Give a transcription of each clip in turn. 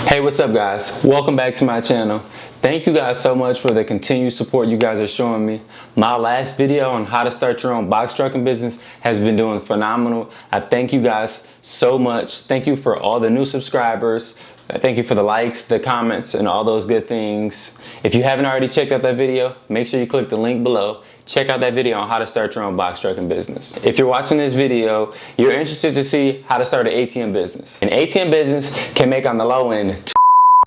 Hey, what's up guys? Welcome back to my channel. Thank you guys so much for the continued support you guys are showing me. My last video on how to start your own box trucking business has been doing phenomenal. I thank you guys so much. Thank you for all the new subscribers. Thank you for the likes, the comments, and all those good things. If you haven't already checked out that video, make sure you click the link below. Check out that video on how to start your own box trucking business. If you're watching this video, you're interested to see how to start an ATM business. An ATM business can make on the low end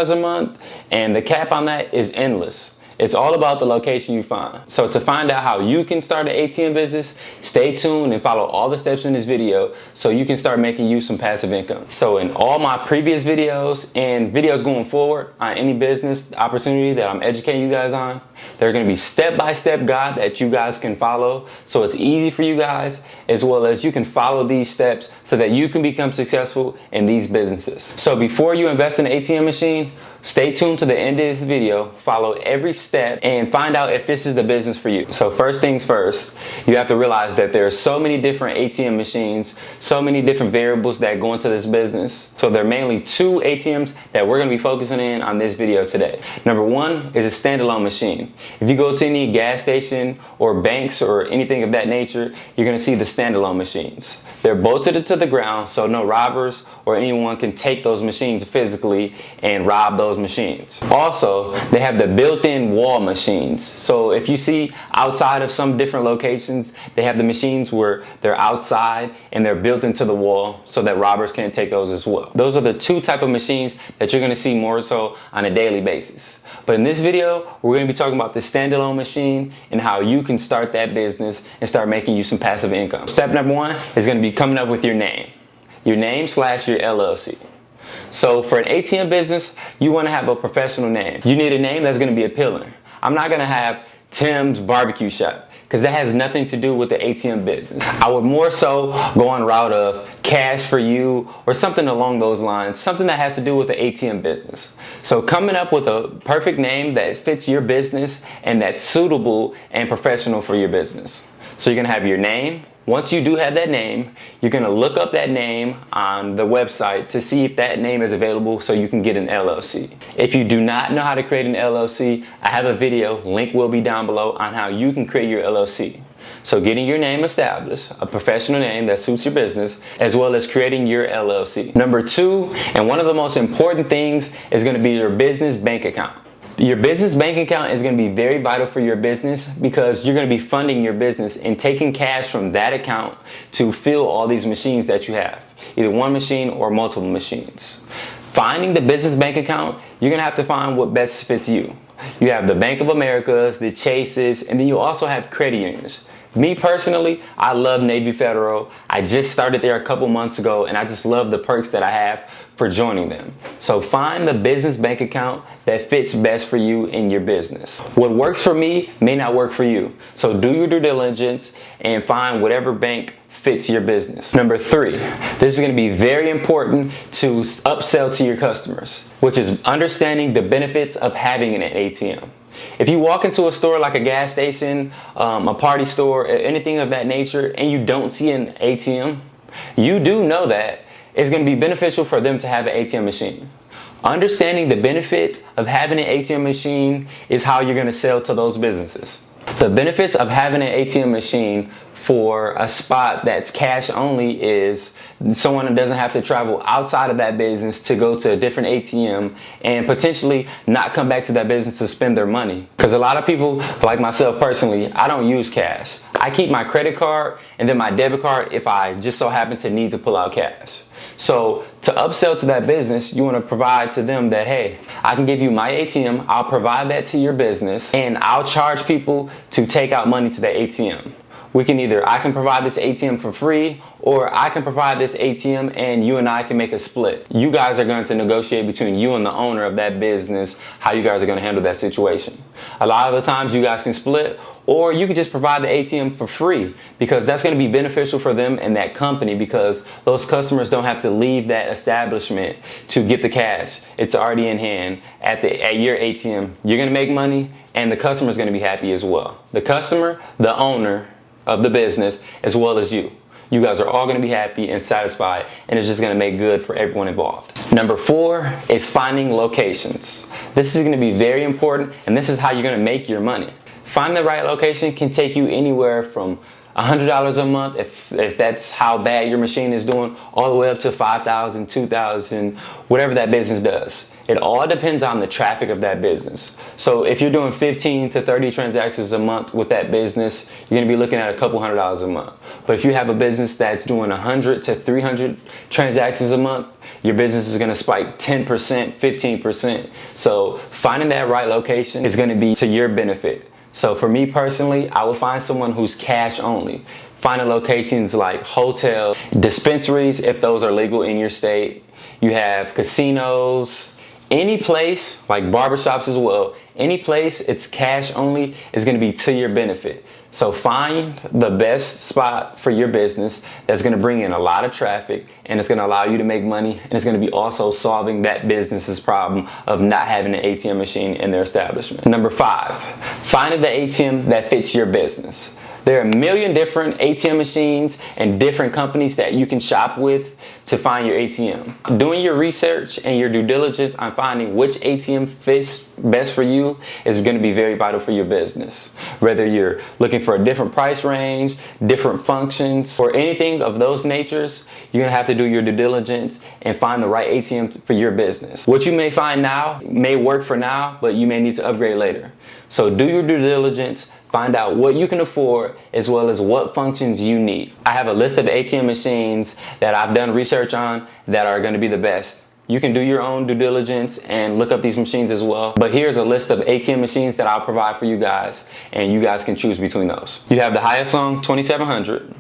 $2 a month, and the cap on that is endless. It's all about the location you find. So to find out how you can start an ATM business, stay tuned and follow all the steps in this video so you can start making you some passive income. So in all my previous videos and videos going forward on any business opportunity that I'm educating you guys on, they're gonna be step-by-step guide that you guys can follow so it's easy for you guys, as well as you can follow these steps so that you can become successful in these businesses. So before you invest in an ATM machine, stay tuned to the end of this video, follow every step, and find out if this is the business for you. So first things first, you have to realize that there are so many different ATM machines, so many different variables that go into this business. So there are mainly two ATMs that we're gonna be focusing in on this video today. Number one is a standalone machine. If you go to any gas station or banks or anything of that nature, you're gonna see the standalone machines. They're bolted to the ground so no robbers or anyone can take those machines physically and rob those machines. Also, they have the built-in wall machines. So if you see outside of some different locations, they have the machines where they're outside and they're built into the wall so that robbers can't take those as well. Those are the two type of machines that you're gonna see more so on a daily basis. But in this video, we're gonna be talking about the standalone machine and how you can start that business and start making you some passive income. Step number one is gonna be coming up with your name. Your name / your LLC. So for an ATM business, you wanna have a professional name. You need a name that's gonna be appealing. I'm not gonna have Tim's Barbecue Shop, because that has nothing to do with the ATM business. I would more so go on route of Cash for You or something along those lines, something that has to do with the ATM business. So coming up with a perfect name that fits your business and that's suitable and professional for your business. So you're gonna have your name. Once you do have that name, you're gonna look up that name on the website to see if that name is available so you can get an LLC. If you do not know how to create an LLC, I have a video, link will be down below, on how you can create your LLC. So getting your name established, a professional name that suits your business, as well as creating your LLC. Number two, and one of the most important things, is gonna be your business bank account. Your business bank account is going to be very vital for your business because you're going to be funding your business and taking cash from that account to fill all these machines that you have, either one machine or multiple machines. Finding the business bank account, you're going to have to find what best fits you. You have the Bank of Americas, the Chases, and then you also have credit unions. Me personally, I love Navy Federal. I just started there a couple months ago and I just love the perks that I have for joining them. So find the business bank account that fits best for you in your business. What works for me may not work for you. So do your due diligence and find whatever bank fits your business. Number three, this is going to be very important to upsell to your customers, which is understanding the benefits of having an ATM. If you walk into a store like a gas station, a party store, anything of that nature, and you don't see an ATM, you do know that it's going to be beneficial for them to have an ATM machine. Understanding the benefit of having an ATM machine is how you're going to sell to those businesses. The benefits of having an ATM machine for a spot that's cash only is someone that doesn't have to travel outside of that business to go to a different ATM and potentially not come back to that business to spend their money. Because a lot of people, like myself personally, I don't use cash. I keep my credit card and then my debit card if I just so happen to need to pull out cash. So to upsell to that business, you want to provide to them that, hey, I can give you my ATM, I'll provide that to your business, and I'll charge people to take out money to the ATM. We can I can provide this ATM for free, or I can provide this ATM and you and I can make a split. You guys are going to negotiate between you and the owner of that business how you guys are going to handle that situation. A lot of the times you guys can split, or you can just provide the ATM for free because that's going to be beneficial for them and that company because those customers don't have to leave that establishment to get the cash. It's already in hand at your ATM. You're going to make money and the customer is going to be happy as well. The customer, the owner of the business, as well as you. You guys are all going to be happy and satisfied, and it's just going to make good for everyone involved. Number 4 is finding locations. This is going to be very important, and this is how you're going to make your money. Finding the right location can take you anywhere from $100 a month, if that's how bad your machine is doing, all the way up to $5,000, $2,000, whatever that business does. It all depends on the traffic of that business. So if you're doing 15 to 30 transactions a month with that business, you're gonna be looking at a couple $100s a month. But if you have a business that's doing 100 to 300 transactions a month, your business is gonna spike 10%, 15%. So finding that right location is gonna be to your benefit. So for me personally, I would find someone who's cash only. Finding locations like hotels, dispensaries, if those are legal in your state. You have casinos, any place, like barbershops as well, any place it's cash only is gonna be to your benefit. So find the best spot for your business that's gonna bring in a lot of traffic, and it's gonna allow you to make money, and it's gonna be also solving that business's problem of not having an ATM machine in their establishment. Number 5, finding the ATM that fits your business. There are a million different ATM machines and different companies that you can shop with to find your ATM. Doing your research and your due diligence on finding which ATM fits best for you is going to be very vital for your business. Whether you're looking for a different price range, different functions, or anything of those natures, you're going to have to do your due diligence and find the right ATM for your business. What you may find now may work for now, but you may need to upgrade later. So do your due diligence. Find out what you can afford as well as what functions you need. I have a list of ATM machines that I've done research on that are going to be the best. You can do your own due diligence and look up these machines as well. But here's a list of ATM machines that I'll provide for you guys, and you guys can choose between those. You have the Hyosung 2700.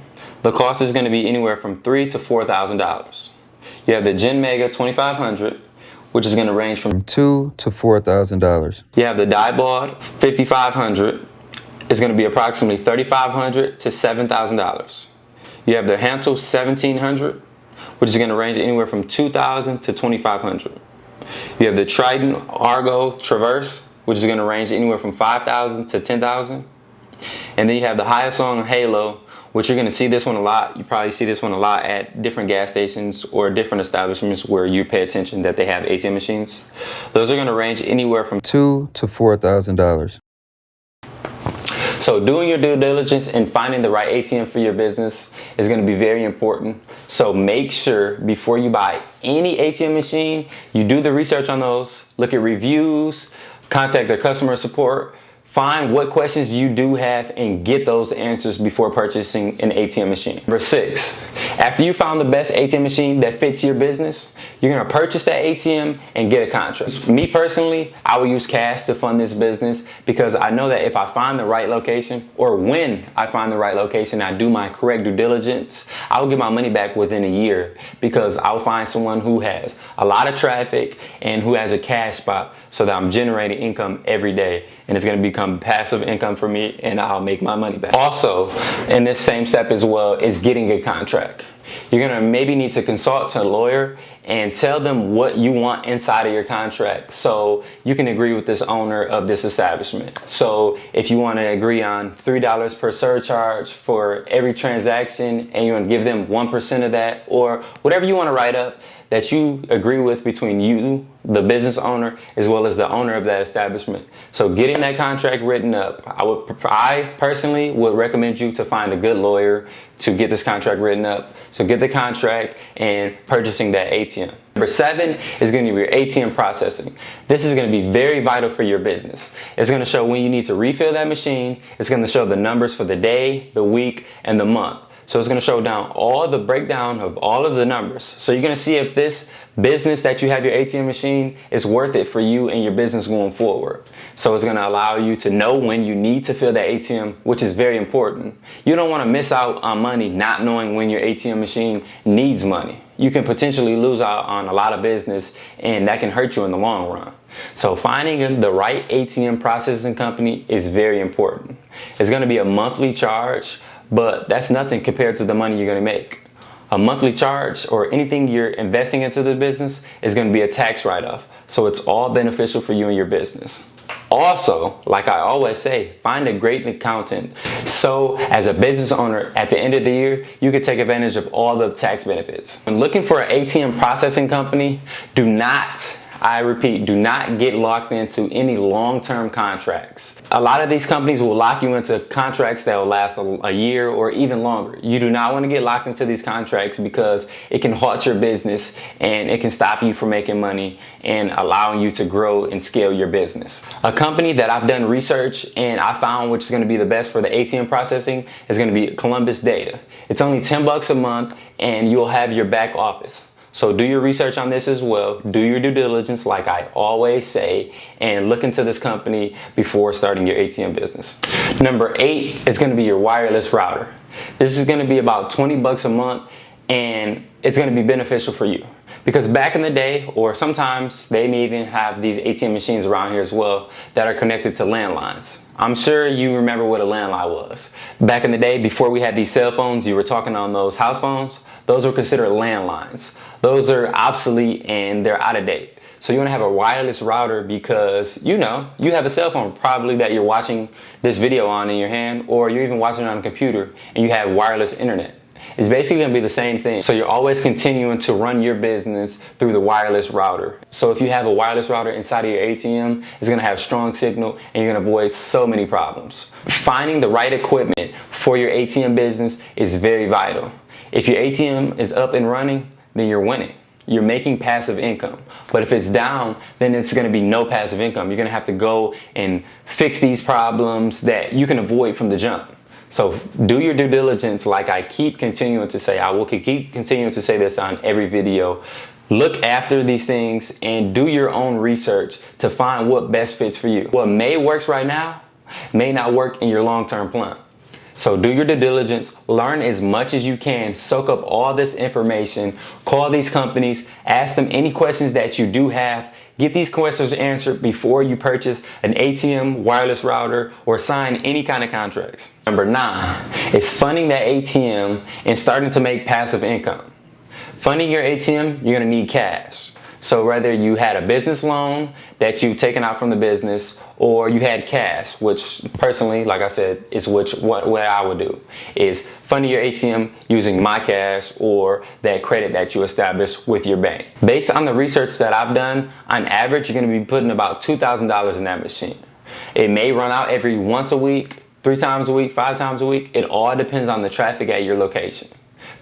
The cost is going to be anywhere from $3,000 to $4,000. You have the Gen Mega 2500, which is going to range from $2,000 to $4,000. You have the Diebold 5500. It's going to be approximately $3,500 to $7,000. You have the Hantel 1700, which is going to range anywhere from $2,000 to $2,500. You have the Trident Argo Traverse, which is going to range anywhere from $5,000 to $10,000. And then you have the Hyosung Halo, which you're going to see this one a lot. You probably see this one a lot at different gas stations or different establishments where you pay attention that they have ATM machines. Those are going to range anywhere from $2,000 to $4,000. So doing your due diligence and finding the right ATM for your business is going to be very important. So make sure before you buy any ATM machine, you do the research on those, look at reviews, contact their customer support, find what questions you do have and get those answers before purchasing an ATM machine. Number 6, after you found the best ATM machine that fits your business, you're gonna purchase that ATM and get a contract. Me personally, I will use cash to fund this business because I know that if I find the right location, or when I find the right location, I do my correct due diligence, I will get my money back within a year because I'll find someone who has a lot of traffic and who has a cash spot so that I'm generating income every day, and it's gonna become passive income for me and I'll make my money back. Also, in this same step as well is getting a contract. You're gonna maybe need to consult to a lawyer and tell them what you want inside of your contract so you can agree with this owner of this establishment. So if you want to agree on $3 per surcharge for every transaction and you want to give them 1% of that, or whatever you want to write up that you agree with between you, the business owner, as well as the owner of that establishment. So getting that contract written up, I personally would recommend you to find a good lawyer to get this contract written up. So get the contract and purchasing that ATM. Number 7 is going to be your ATM processing. This is going to be very vital for your business. It's going to show when you need to refill that machine. It's going to show the numbers for the day, the week, and the month. So it's going to show down all the breakdown of all of the numbers. So you're going to see if this business that you have your ATM machine is worth it for you and your business going forward. So it's going to allow you to know when you need to fill that ATM, which is very important. You don't want to miss out on money not knowing when your ATM machine needs money. You can potentially lose out on a lot of business and that can hurt you in the long run. So finding the right ATM processing company is very important. It's going to be a monthly charge, but that's nothing compared to the money you're going to make. A monthly charge or anything you're investing into the business is going to be a tax write-off. So it's all beneficial for you and your business. Also, like I always say, find a great accountant. So as a business owner, at the end of the year, you can take advantage of all the tax benefits. When looking for an ATM processing company, I repeat, do not get locked into any long-term contracts. A lot of these companies will lock you into contracts that will last a year or even longer. You do not want to get locked into these contracts because it can halt your business and it can stop you from making money and allowing you to grow and scale your business. A company that I've done research and I found which is going to be the best for the ATM processing is going to be Columbus Data. It's only $10 a month and you'll have your back office. So do your research on this as well. Do your due diligence like I always say, and look into this company before starting your ATM business. Number 8 is going to be your wireless router. This is going to be about $20 a month and it's going to be beneficial for you. Because back in the day, or sometimes they may even have these ATM machines around here as well that are connected to landlines. I'm sure you remember what a landline was. Back in the day, before we had these cell phones, you were talking on those house phones. Those were considered landlines. Those are obsolete and they're out of date. So you want to have a wireless router because you have a cell phone probably that you're watching this video on in your hand, or you're even watching it on a computer and you have wireless internet. It's basically going to be the same thing. So you're always continuing to run your business through the wireless router. So if you have a wireless router inside of your ATM, it's going to have strong signal and you're going to avoid so many problems. Finding the right equipment for your ATM business is very vital. If your ATM is up and running, then you're winning. You're making passive income. But if it's down, then it's going to be no passive income. You're going to have to go and fix these problems that you can avoid from the jump. So do your due diligence like I keep continuing to say. I will keep continuing to say this on every video. Look after these things and do your own research to find what best fits for you. What may work right now may not work in your long-term plan. So do your due diligence, learn as much as you can, soak up all this information, call these companies, ask them any questions that you do have, get these questions answered before you purchase an ATM, wireless router, or sign any kind of contracts. Number 9 is funding that ATM and starting to make passive income. Funding your ATM, you're gonna need cash. So whether you had a business loan that you've taken out from the business, or you had cash, which personally, like I said, is what I would do, is funding your ATM using my cash or that credit that you establish with your bank. Based on the research that I've done, on average, you're gonna be putting about $2,000 in that machine. It may run out every once a week, 3 times a week, 5 times a week. It all depends on the traffic at your location.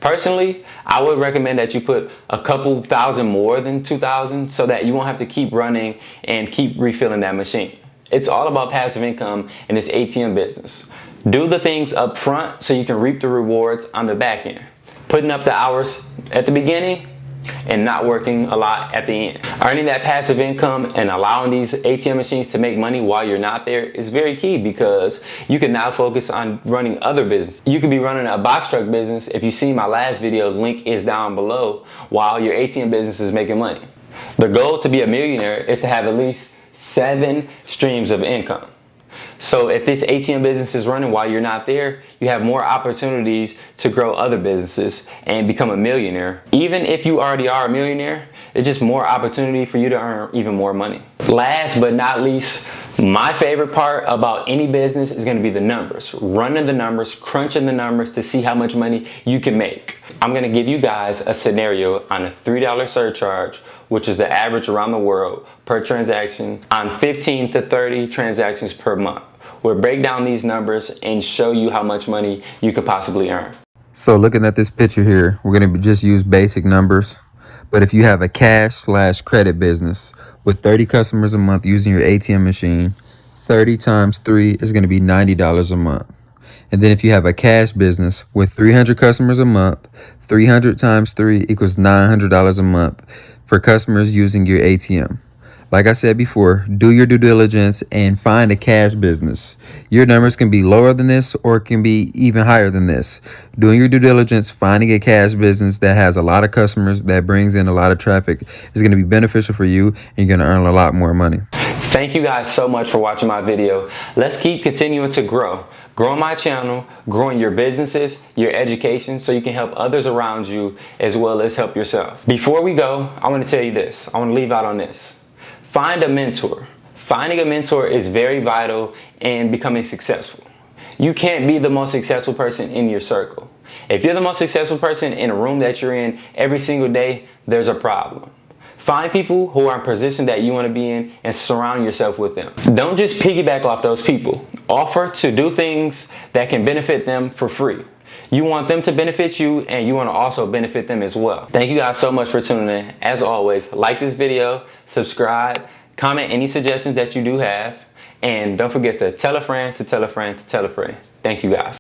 Personally, I would recommend that you put a couple thousand more than 2,000 so that you won't have to keep running and keep refilling that machine. It's all about passive income in this ATM business. Do the things up front so you can reap the rewards on the back end. Putting up the hours at the beginning and not working a lot at the end. Earning that passive income and allowing these ATM machines to make money while you're not there is very key, because you can now focus on running other business. You could be running a box truck business. If you see my last video, the link is down below, while your ATM business is making money. The goal to be a millionaire is to have at least 7 streams of income. So if this ATM business is running while you're not there, you have more opportunities to grow other businesses and become a millionaire. Even if you already are a millionaire, it's just more opportunity for you to earn even more money. Last but not least, my favorite part about any business is going to be the numbers. Running the numbers, crunching the numbers to see how much money you can make. I'm going to give you guys a scenario on a $3 surcharge, which is the average around the world per transaction, on 15 to 30 transactions per month. We'll break down these numbers and show you how much money you could possibly earn. So looking at this picture here, we're going to just use basic numbers. But if you have a cash/credit business with 30 customers a month using your ATM machine, 30 times 3 is going to be $90 a month. And then if you have a cash business with 300 customers a month, 300 times 3 equals $900 a month for customers using your ATM. Like I said before, do your due diligence and find a cash business. Your numbers can be lower than this or it can be even higher than this. Doing your due diligence, finding a cash business that has a lot of customers, that brings in a lot of traffic, is going to be beneficial for you, and you're going to earn a lot more money. Thank you guys so much for watching my video. Let's keep continuing to grow. Growing my channel, growing your businesses, your education, so you can help others around you as well as help yourself. Before we go, I want to tell you this. I want to leave out on this. Find a mentor. Finding a mentor is very vital in becoming successful. You can't be the most successful person in your circle. If you're the most successful person in a room that you're in every single day, there's a problem. Find people who are in a position that you want to be in and surround yourself with them. Don't just piggyback off those people. Offer to do things that can benefit them for free. You want them to benefit you, and you want to also benefit them as well. Thank you guys so much for tuning in. As always, like this video, subscribe, comment any suggestions that you do have, and don't forget to tell a friend to tell a friend to tell a friend. Thank you guys.